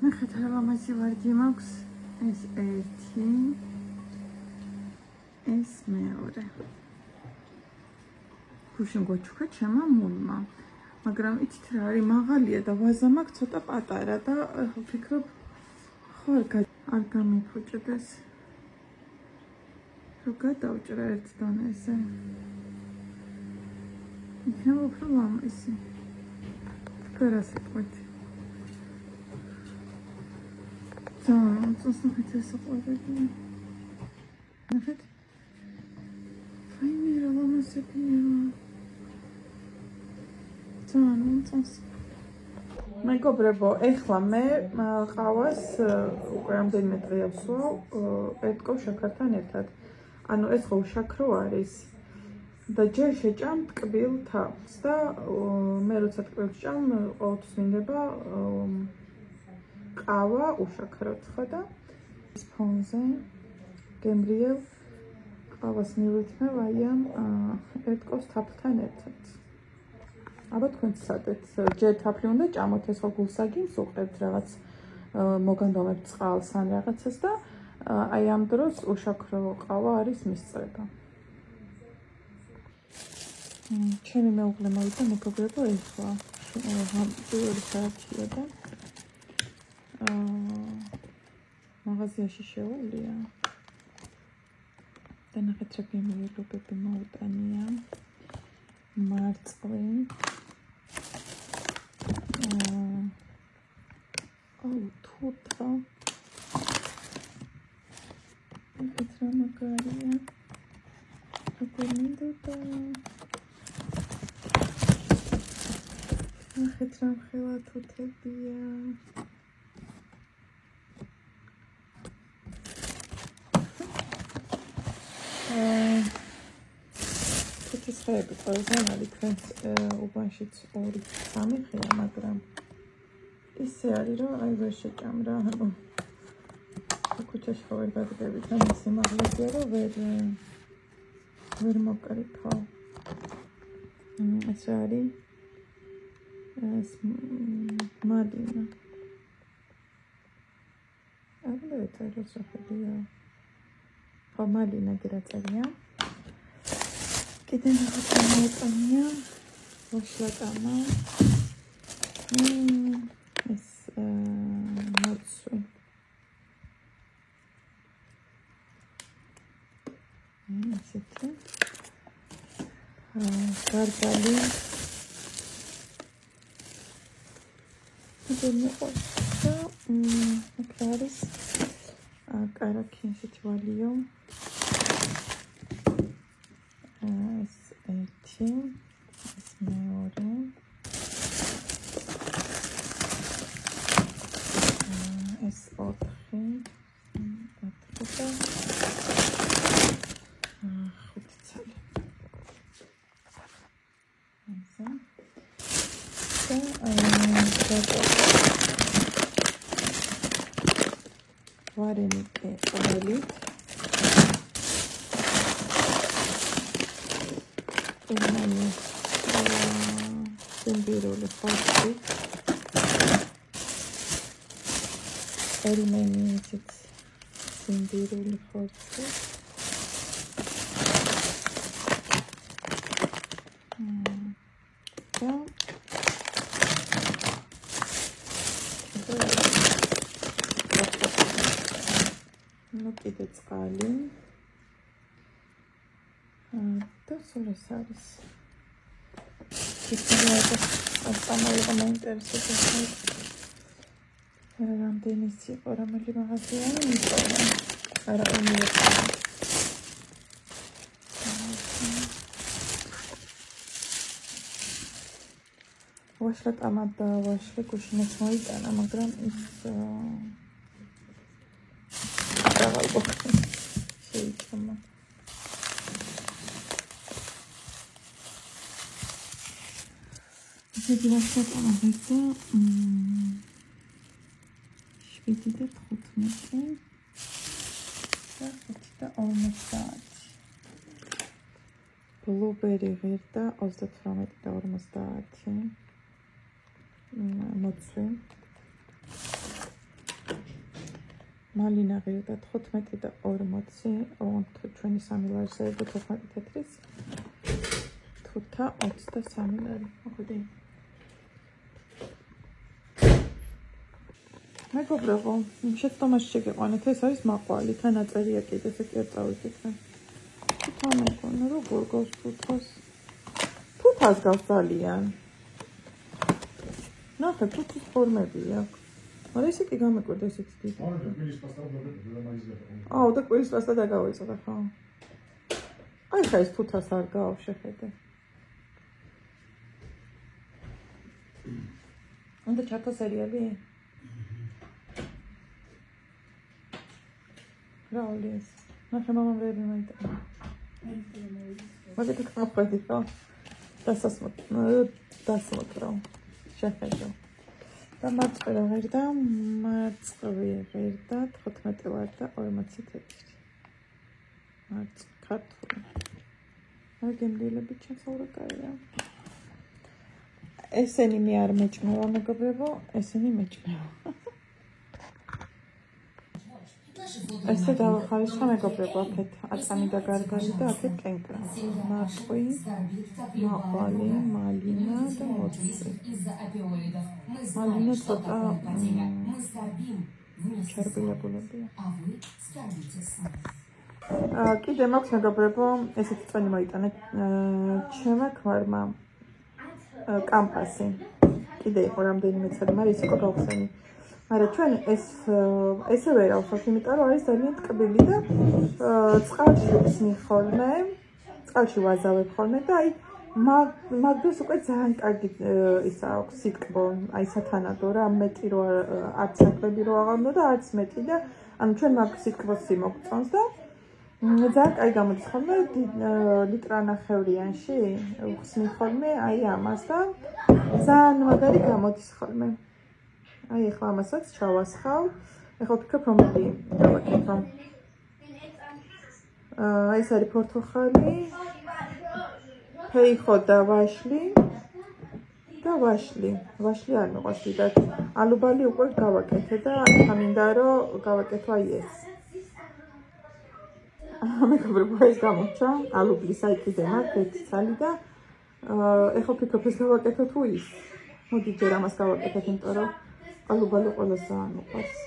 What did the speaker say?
ნახეთ რა ლამაზი ვარდი მაქვს. ეს ერთი, ეს მეორე. გუშინ გოჩუქა ჩემმა მულმა. მაგრამ იცით რა არის მაღალია და ვაზა მაქვს ცოტა პატარა და ვფიქრობ ხო არ გამიფუჭდეს. რო გადავჭრა ერთ დონეზე. იქნება უფრო ლამაზი. რა სიტყვით. წასნახეთ ეს ყვარები. ნახეთ. აი რა ლამაზია. წას. მეგობრებო, ეხლა მე ყავას უკვე რამდენიმე დღეა ვსვავ ერთკო შაქართან ერთად. ანუ ეს ხო უშაქრო არის. და ჯერ შეჭამ ტკბილ თავს და მე როცა ტკბილს ჭამ ყოველთვის მინდება ყავა უშაქროთ ხო და ის ფონზე გემრიელ ყავას მივეთმევ აი ამ ერთკოს თაფლთან ერთად. აბა თქვენ ცადეთ ჯერ თაფლი უნდა ჭამოთ ეს ხო გულსაგიმს უყევთ რაღაც მოგანდომებთ წყალს ან რაღაცას და აი ამ დროს უშაქრო ყავა არის მისწრება. ჩემი მეუღლე მოვიდა მეგობრებო ეხლა პირველი საათია და მაღაზიაში შეუვლია და ნახეთ რა გემრიელობები მოუტანია მარწყვი თუთა ეს რა მაგარია როგორ მინდოდა ნახეთ რა ხელა თუთებია თუთის ხეები ყველაზე არის თქვენს უბანშიც 2-3 ხეა მაგრამ ისე არის რომ აი ვერ შეჭამ რა ანუ ქუჩაში ხო ვერ გადაგებით და ისე მაგალითია რომ ვერ მოკრიფავ ეს არის ეს მალინა აღარ ეცეროსახებია ხო მალინა გრაცალია კიდე რაღაც მოუტანია ვაშლაკანა ეს მოცვი ასეთი გარდალი და აქ არის კარაქინში თვალიო ეს ერთი ეს მეორე ეს 4 ვარენიკე ყველით ემანი სიმბირული ხორცი ელმენი ისიც სიმბირული ხორცი კიდე წყალი და სულ ეს არის ეს ამოიღო მაინტერესებს რამდენი იყო რომელი მაღაზია არა უნივერსიტეტი ვაშლა ტამატა ვაშლა გუშინაც მოიტანა მაგრამ ის შეიჭამა ისეთი ვაშლა ტამატა 7 და 15 და 50 ბლუბერი ღირდა 38 და 50 მოცვი მალინა ღირდა 15 და 40, თუ ჩვენი 3 ლარი და 15 თეთრის თუთა 23 ლარი. მოხდი. მეგობრებო, შეცდომაში შეგეყვანეთ, ეს არის მაყვალი, თან აწერია კიდე, ესე კი არ წავიკითხე. თუთა მეგონა, როგორ გავს თუთას? თუთას გავს ძალიან. ნახე, თუთის ფორმები აქვს. მაგრამ ესე კი გამეკვირდა ესეთი დიდი. და კვირის პასტა დაგავიწყდა, ხო? აი ხა ეს თუთას არ გავა, შეხედე. უნდა ჩართო სერიალი? რა არის? ნახე მამამ ვერ მეიტა. მაგით ხმაყვედი ხო? დასმოტრო. შეხედე. და მარწყვი ღირდა 15 ლარი და 40 თეთრი. მარწყვი ქართული. აი გემრიელები ჩასაურე კაია. ესენი მე არ მეჭმევა მეგობრებო, ესენი მეჭმევა. ესე დავახარისხა მეგობრებო, აქეთ აწამი და გარგარი და აქეთ კენკრა. მარწყვი, მაყვალი, მალინა და მოწიწი. მალინა ცოტა ჩერბილებულებია. კიდე მაქვს მეგობრებო, ესეთი წვენი მოიტანე ჩემმა ქმარმა კამპასი. კიდე იყო რამდენიმე წელი, მაგრამ ის იყო გავხსენი. მაგრამ ჩვენ ესე ვერ ავსვათ, იმიტომ რომ არის ძალიან ტკბილი და წყალში ვხსნი ხოლმე, წყალში ვაზავებ ხოლმე და აი მაგდროს უკვე ძალიან კარგი ისა აქვს სიტკბო, აი სათანადო რა, მეტი რო არც საკვები რო აღარ და არც მეტი და ანუ ჩვენ მაგ სიტკბოს სიმოგწონს და ძალიან კარგი გამოდის ხოლმე ლიტრანახევრიანში ვხსნი ხოლმე აი ამას და ძალიან მაგარი გამოდის ხოლმე. აი ახლა ამასაც ჩავასხავ. ახლა ვფიქრობ რომელი დავაკეთო. ეს არის პორტოხალი, ფეიხო და ვაშლი. ვაშლი არ მიყვარს დიდად. ალუბალი უკვე გავაკეთე და ახლა მინდა რომ გავაკეთო აი ეს. მეგობრებო, ეს გამოჩა, ალუბლის აი კიდე მაქვს 1 ცალი და ახლა ვფიქრობ ეს გავაკეთო თუ ის. მოდი ჯერ ამას გავაკეთებ, იმიტომ რომ ალუბალი ყველას ძალიან უყვარს.